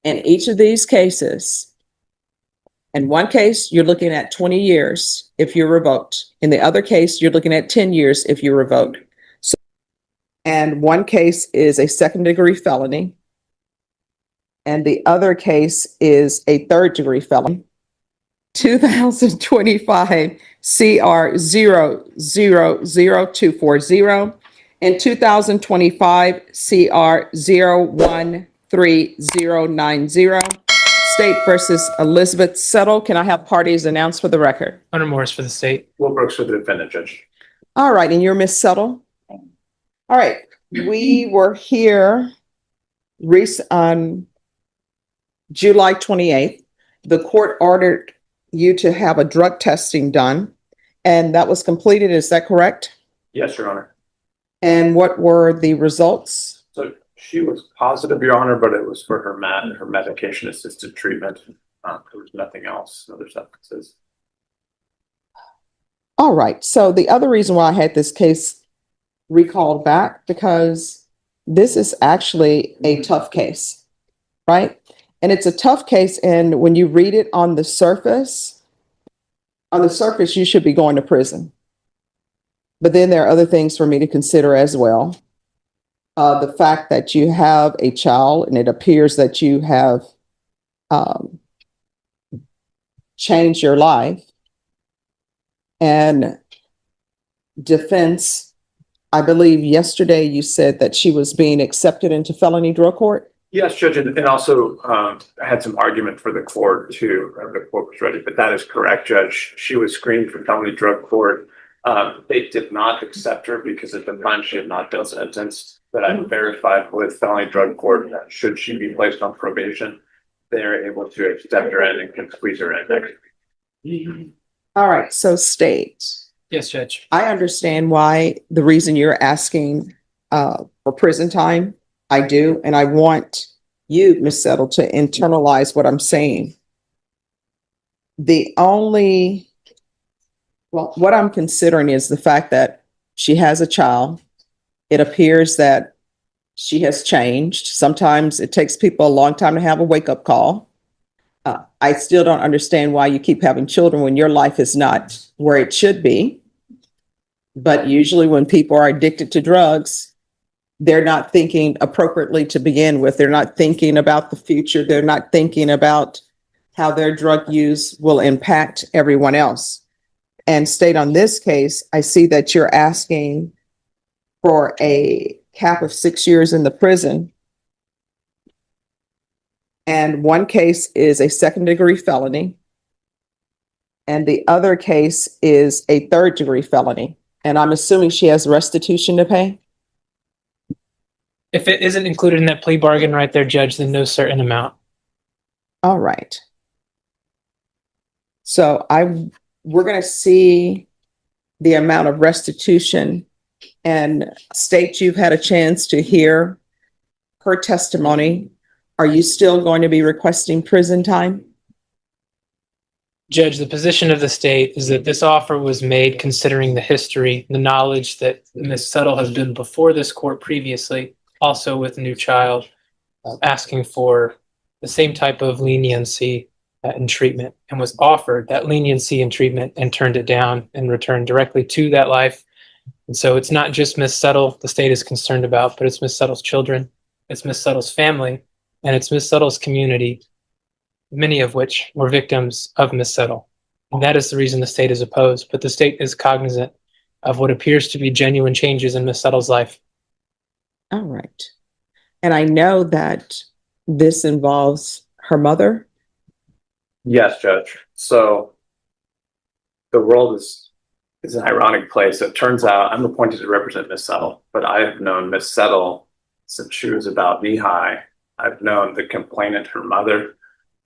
In each of these cases, in one case, you're looking at 20 years if you're revoked. In the other case, you're looking at 10 years if you're revoked. So, and one case is a second-degree felony, and the other case is a third-degree felony. 2025 CR 000240 and 2025 CR 013090. State versus Elizabeth Settle. Can I have parties announced for the record? Hunter Morris for the state. Will Brooks for the defendant, Judge. All right, and you're Miss Settle? All right, we were here on July 28th. The court ordered you to have a drug testing done, and that was completed. Is that correct? Yes, Your Honor. And what were the results? So she was positive, Your Honor, but it was for her medication-assisted treatment. There was nothing else, no other substances. All right. So the other reason why I had this case recalled back, because this is actually a tough case, right? And it's a tough case. And when you read it on the surface, you should be going to prison. But then there are other things for me to consider as well. The fact that you have a child and it appears that you have changed your life. And defense, I believe yesterday you said that she was being accepted into felony drug court. Yes, Judge, and also I had some argument for the court too. The court was ready, but that is correct, Judge. She was screened for felony drug court. They did not accept her because at the time she had not been sentenced. But I verified with felony drug court that should she be placed on probation, they are able to accept her in and can squeeze her in next week. All right, so state. Yes, Judge. I understand why the reason you're asking for prison time. I do, and I want you, Ms. Settle, to internalize what I'm saying. What I'm considering is the fact that she has a child. It appears that she has changed. Sometimes it takes people a long time to have a wake-up call. I still don't understand why you keep having children when your life is not where it should be. But usually when people are addicted to drugs, they're not thinking appropriately to begin with. They're not thinking about the future. They're not thinking about how their drug use will impact everyone else. And state on this case, I see that you're asking for a cap of 6 years in the prison. And one case is a second-degree felony. And the other case is a third-degree felony. And I'm assuming she has restitution to pay? If it isn't included in that plea bargain right there, Judge, then no certain amount. All right. So we're going to see the amount of restitution, and state you've had a chance to hear her testimony. Are you still going to be requesting prison time? Judge, the position of the state is that this offer was made considering the history, the knowledge that Ms. Settle has been before this court previously, also with a new child, asking for the same type of leniency in treatment, and was offered that leniency in treatment and turned it down and returned directly to that life. And so it's not just Ms. Settle the state is concerned about, but it's Ms. Settle's children, it's Ms. Settle's family, and it's Ms. Settle's community, many of which were victims of Ms. Settle. And that is the reason the state is opposed. But the state is cognizant of what appears to be genuine changes in Ms. Settle's life. All right. And I know that this involves her mother. Yes, Judge. So the world is an ironic place. It turns out I'm appointed to represent Ms. Settle, but I have known Ms. Settle since she was about knee-high. I've known the complainant, her mother,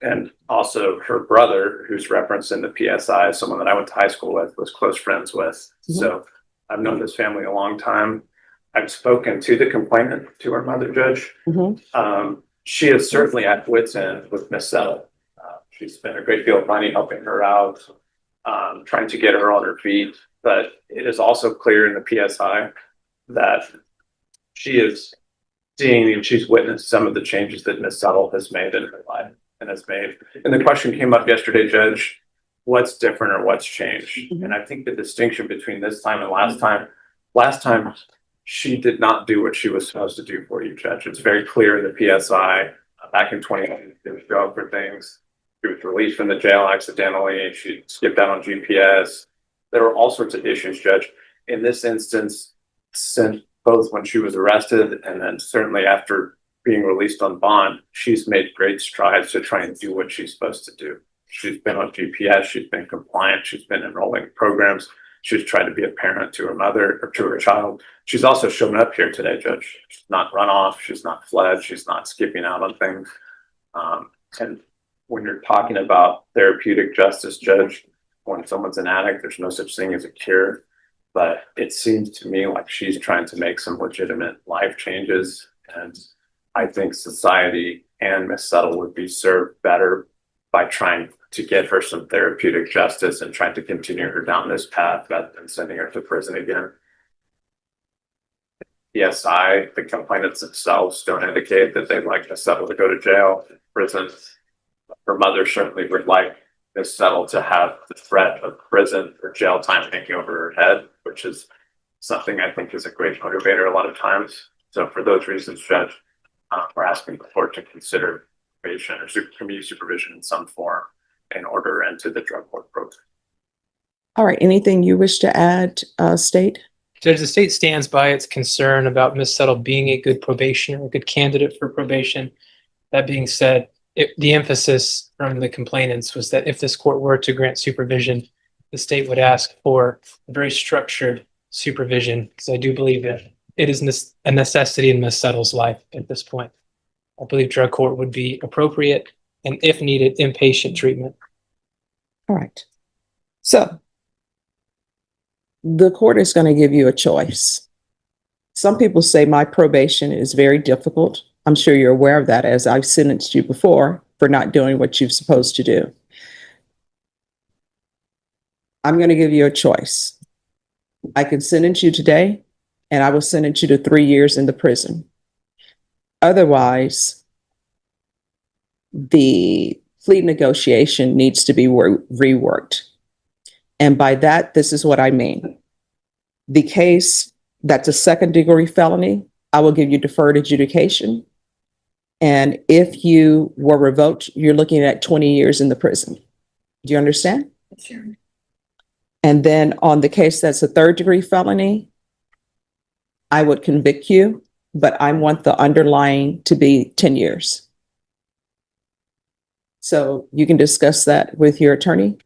and also her brother, who's referenced in the PSI, someone that I went to high school with, was close friends with. Mm-hmm. So I've known this family a long time. I've spoken to the complainant, to her mother, Judge. Mm-hmm. She is certainly at wit's end with Ms. Settle. She's spent a great deal of money helping her out, trying to get her on her feet. But it is also clear in the PSI that she is seeing and she's witnessed some of the changes that Ms. Settle has made in her life and has made. And the question came up yesterday, Judge, what's different or what's changed? And I think the distinction between this time and last time she did not do what she was supposed to do for you, Judge. It's very clear in the PSI back in 2020, she was going for things. She was released from the jail accidentally. She skipped out on GPS. There were all sorts of issues, Judge. In this instance, since both when she was arrested and then certainly after being released on bond, she's made great strides to try and do what she's supposed to do. She's been on GPS. She's been compliant. She's been enrolling programs. She's tried to be a parent to her mother or to her child. She's also shown up here today, Judge. She's not run off. She's not fled. She's not skipping out on things. And when you're talking about therapeutic justice, Judge, when someone's an addict, there's no such thing as a cure. But it seems to me like she's trying to make some legitimate life changes. And I think society and Miss Settle would be served better by trying to get her some therapeutic justice and trying to continue her down this path rather than sending her to prison again. PSI, the complainants themselves don't indicate that they'd like Miss Settle to go to jail, prison. Her mother certainly would like Miss Settle to have the threat of prison or jail time hanging over her head, which is something I think is a great motivator a lot of times. So for those reasons, Judge, we're asking the court to consider probation or community supervision in some form in order into the drug court program. All right. Anything you wish to add, State? Judge, the state stands by its concern about Ms. Settle being a good probationer, a good candidate for probation. That being said, the emphasis from the complainants was that if this court were to grant supervision, the state would ask for a very structured supervision, because I do believe that it is a necessity in Ms. Settle's life at this point. I believe drug court would be appropriate and, if needed, inpatient treatment. All right. So the court is going to give you a choice. Some people say my probation is very difficult. I'm sure you're aware of that, as I've sentenced you before for not doing what you're supposed to do. I'm going to give you a choice. I can sentence you today, and I will sentence you to 3 years in the prison. Otherwise, the plea negotiation needs to be reworked. And by that, this is what I mean. The case that's a second-degree felony, I will give you deferred adjudication. And if you were revoked, you're looking at 20 years in the prison. Do you understand? Sure. And then on the case that's a third-degree felony, I would convict you, but I want the underlying to be 10 years. So you can discuss that with your attorney.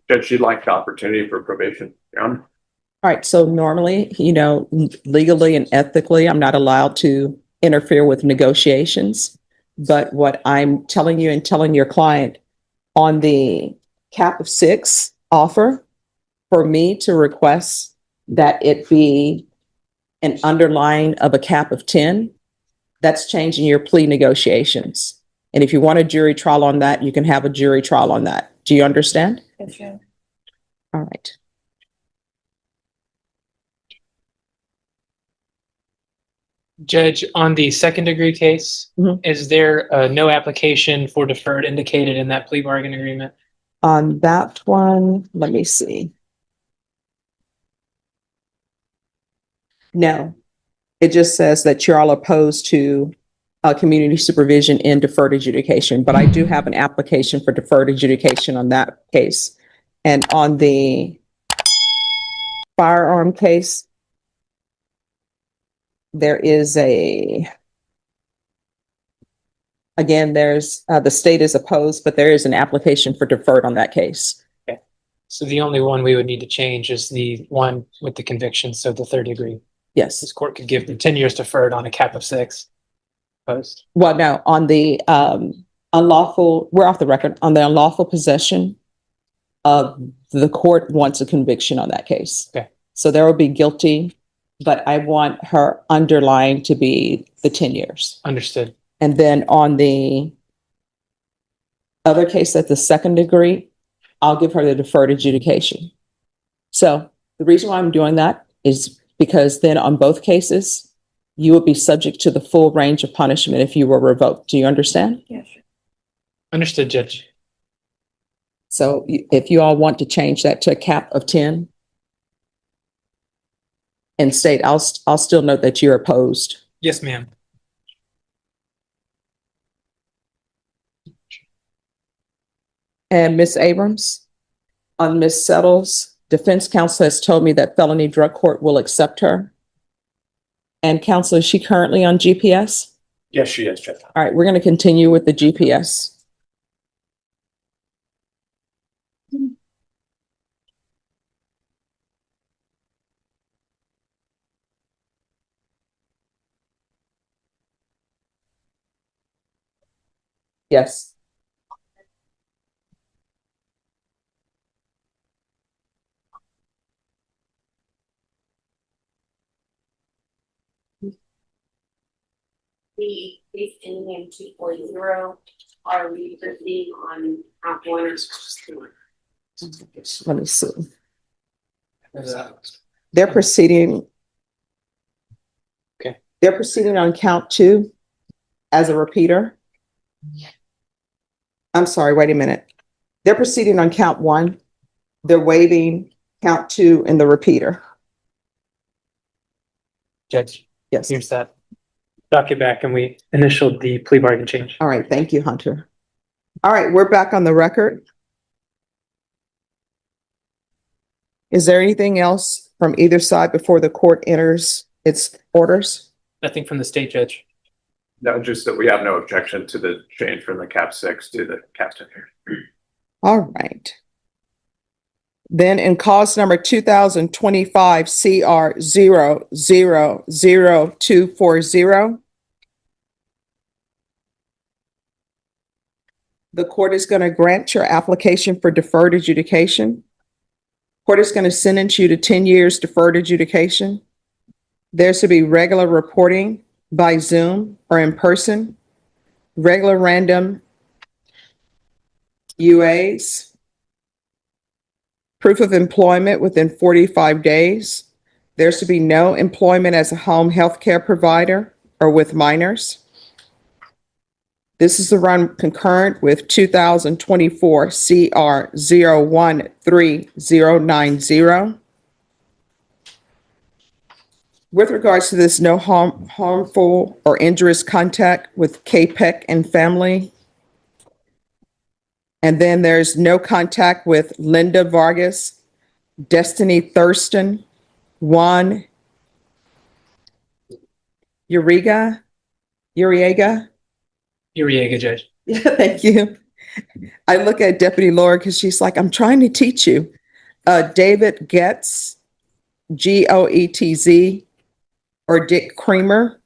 Judge, you'd like the opportunity for probation, Your Honor? All right. So normally, legally and ethically, I'm not allowed to interfere with negotiations. But what I'm telling you and telling your client on the cap of 6 offer, for me to request that it be an underlying of a cap of 10, that's changing your plea negotiations. And if you want a jury trial on that, you can have a jury trial on that. Do you understand? Yes, ma'am. All right. Judge, on the second-degree case, Mhm. is there no application for deferred indicated in that plea bargain agreement? On that one, let me see. No, it just says that you're all opposed to community supervision in deferred adjudication, but I do have an application for deferred adjudication on that case. And on the firearm case, there is again, there's the state is opposed, but there is an application for deferred on that case. Okay. So the only one we would need to change is the one with the conviction, so the third degree. Yes. This court could give them 10 years deferred on a cap of 6. Opposed. Well, no, on the unlawful, we're off the record, on the unlawful possession of the court wants a conviction on that case. Okay. So there will be guilty, but I want her underlying to be the 10 years. Understood. And then on the other case at the second degree, I'll give her the deferred adjudication. So the reason why I'm doing that is because then on both cases, you would be subject to the full range of punishment if you were revoked. Do you understand? Yes. Understood, Judge. So if you all want to change that to a cap of 10 and state, I'll still note that you're opposed. Yes, ma'am. And Ms. Abrams, on Ms. Settles, defense counsel has told me that felony drug court will accept her. And counsel, is she currently on GPS? Yes, she is, Judge. All right, we're going to continue with the GPS. Yes. The case ending in 240, are we proceeding on count one or two? Let me see. They're proceeding. Okay. They're proceeding on count 2 as a repeater. I'm sorry, wait a minute. They're proceeding on count 1. They're waiving count 2 in the repeater. Judge, Yes. here's that docket back and we initialed the plea bargain change. All right, thank you, Hunter. All right, we're back on the record. Is there anything else from either side before the court enters its orders? Nothing from the state, Judge. No, just that we have no objection to the change from the cap 6 to the cap 10 here. All right. Then in cause number 2025 CR 000240, the court is going to grant your application for deferred adjudication. Court is going to sentence you to 10 years deferred adjudication. There's to be regular reporting by Zoom or in person, regular random UAs, proof of employment within 45 days. There's to be no employment as a home health care provider or with minors. This is to run concurrent with 2024 CR 013090. With regards to this, no harmful or injurious contact with KPEC and family. And then there's no contact with Linda Vargas, Destiny Thurston, Juan Uriega. Uriega, Judge. Yeah, thank you. I look at Deputy Laura because she's like, I'm trying to teach you. David Getz, Goetz, or Dick Creamer.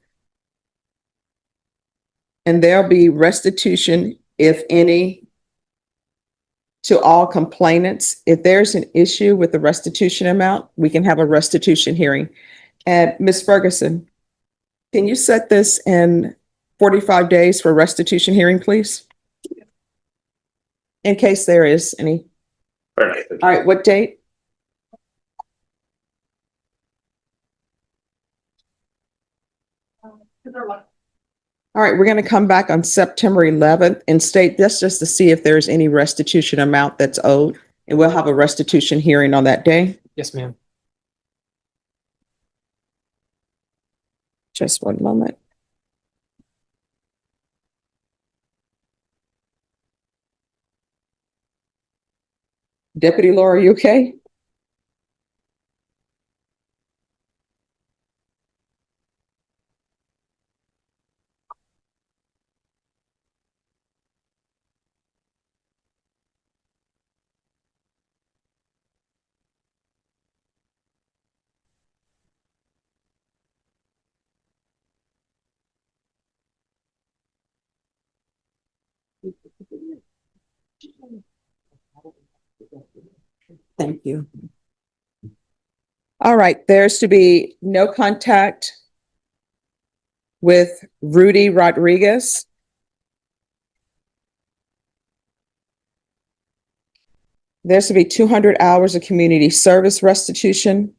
And there'll be restitution, if any, to all complainants. If there's an issue with the restitution amount, we can have a restitution hearing. And Ms. Ferguson, can you set this in 45 days for restitution hearing, please? In case there is any. Fair enough. All right, what date? All right, we're going to come back on September 11th and state this just to see if there's any restitution amount that's owed. And we'll have a restitution hearing on that day. Yes, ma'am. Just one moment. Deputy Laura, are you okay? Thank you. All right, there's to be no contact with Rudy Rodriguez. There's to be 200 hours of community service restitution.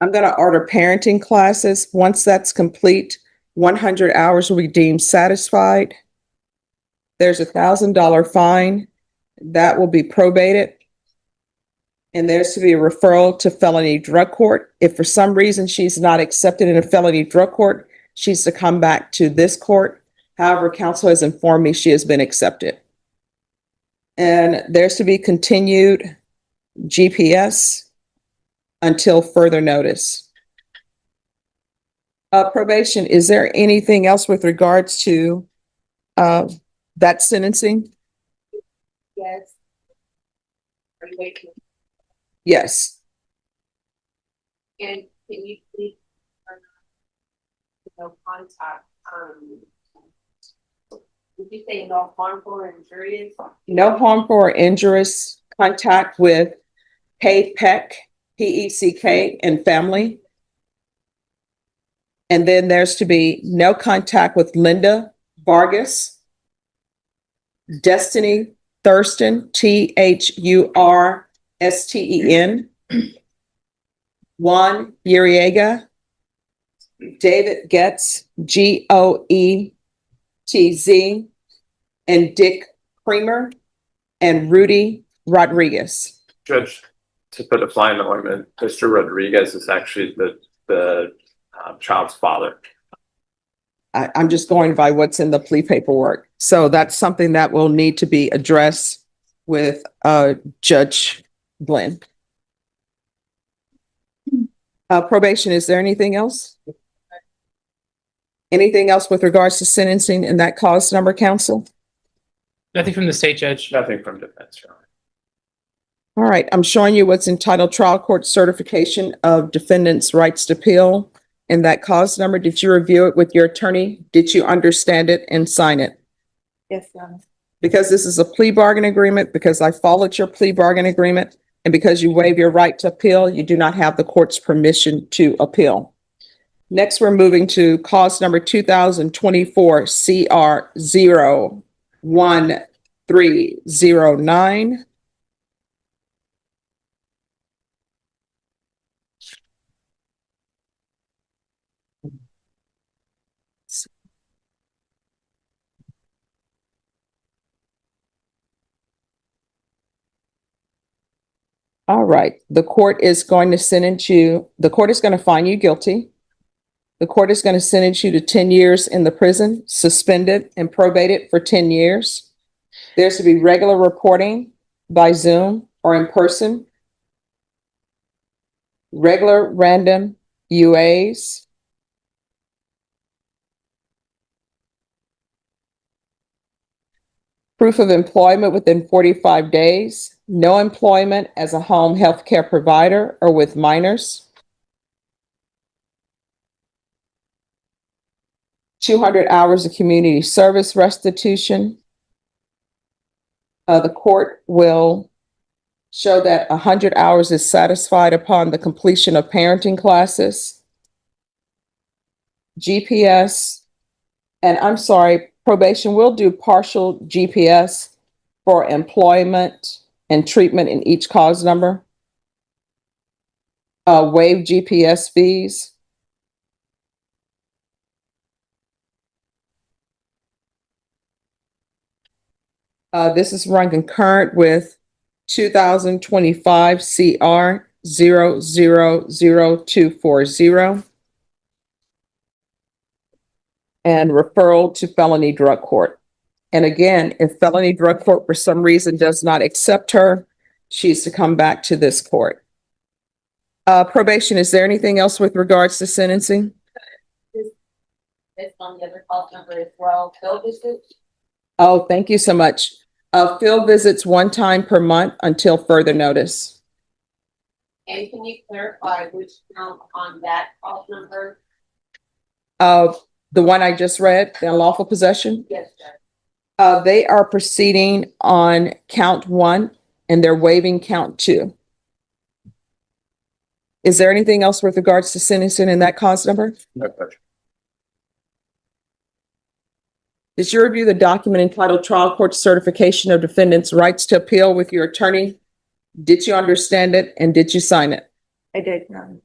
I'm going to order parenting classes. Once that's complete, 100 hours will be deemed satisfied. There's $1,000 fine that will be probated. And there's to be a referral to felony drug court. If for some reason she's not accepted in a felony drug court, she's to come back to this court. However, counsel has informed me she has been accepted. And there's to be continued GPS until further notice. Probation, is there anything else with regards to that sentencing? Yes. Are you waiting? Yes. And can you please, no contact, did you say no harmful or injurious? No harmful or injurious contact with PECK, PECK, and family. And then there's to be no contact with Linda Vargas, Destiny Thurston, THURSTEN, Juan Uriega, David Getz, GOETZ, and Dick Creamer, and Rudy Rodriguez. Judge, to put a fly in the ointment, Mr. Rodriguez is actually the child's father. I'm just going by what's in the plea paperwork. So that's something that will need to be addressed with Judge Glenn. Probation, is there anything else? Anything else with regards to sentencing in that cause number, counsel? Nothing from the state judge. Nothing from defense, Your Honor. All right, I'm showing you what's entitled Trial Court Certification of Defendant's Rights to Appeal. And that cause number, did you review it with your attorney? Did you understand it and sign it? Yes, ma'am. Because this is a plea bargain agreement, because I followed your plea bargain agreement, and because you waive your right to appeal, you do not have the court's permission to appeal. Next, we're moving to cause number 2024 CR 01309. All right, the court is going to sentence you, the court is going to find you guilty. The court is going to sentence you to 10 years in the prison, suspended and probated for 10 years. There's to be regular reporting by Zoom or in person. Regular random UAs. Proof of employment within 45 days. No employment as a home health care provider or with minors. 200 hours of community service restitution. The court will show that 100 hours is satisfied upon the completion of parenting classes. GPS, and I'm sorry, probation will do partial GPS for employment and treatment in each cause number. Waive GPS fees. This is run concurrent with 2025 CR 000240 and referral to felony drug court. And again, if felony drug court for some reason does not accept her, she's to come back to this court. Probation, is there anything else with regards to sentencing? This on the other call number as well, Phil visits. Oh, thank you so much. Field visits one time per month until further notice. And can you clarify which count on that call number? The one I just read, the unlawful possession. Yes, sir. They are proceeding on count 1 and they're waiving count 2. Is there anything else with regards to sentencing in that cause number? No question. Did you review the document entitled Trial Court Certification of Defendant's Rights to Appeal with your attorney? Did you understand it and did you sign it? I did. All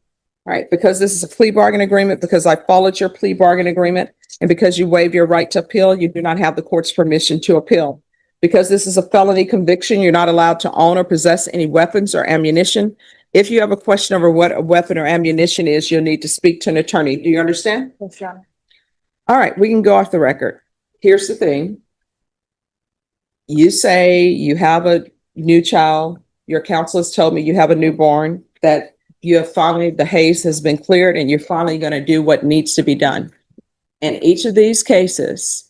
right, because this is a plea bargain agreement, because I followed your plea bargain agreement, and because you waive your right to appeal, you do not have the court's permission to appeal. Because this is a felony conviction, you're not allowed to own or possess any weapons or ammunition. If you have a question over what a weapon or ammunition is, you'll need to speak to an attorney. Do you understand? Yes, Your Honor. All right, we can go off the record. Here's the thing. You say you have a new child. Your counsel has told me you have a newborn, that you have finally, the haze has been cleared and you're finally going to do what needs to be done. In each of these cases,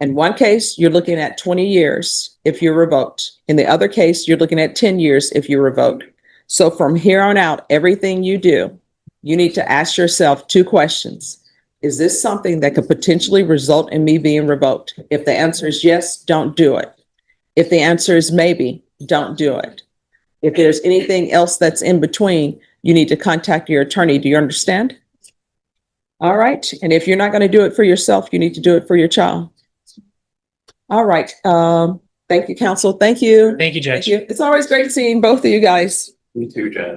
in one case, you're looking at 20 years if you're revoked. In the other case, you're looking at 10 years if you're revoked. So from here on out, everything you do, you need to ask yourself two questions. Is this something that could potentially result in me being revoked? If the answer is yes, don't do it. If the answer is maybe, don't do it. If there's anything else that's in between, you need to contact your attorney. Do you understand? All right. And if you're not going to do it for yourself, you need to do it for your child. All right. Thank you, counsel. Thank you. Thank you, Judge. Thank you. It's always great seeing both of you guys. Me too, Jen.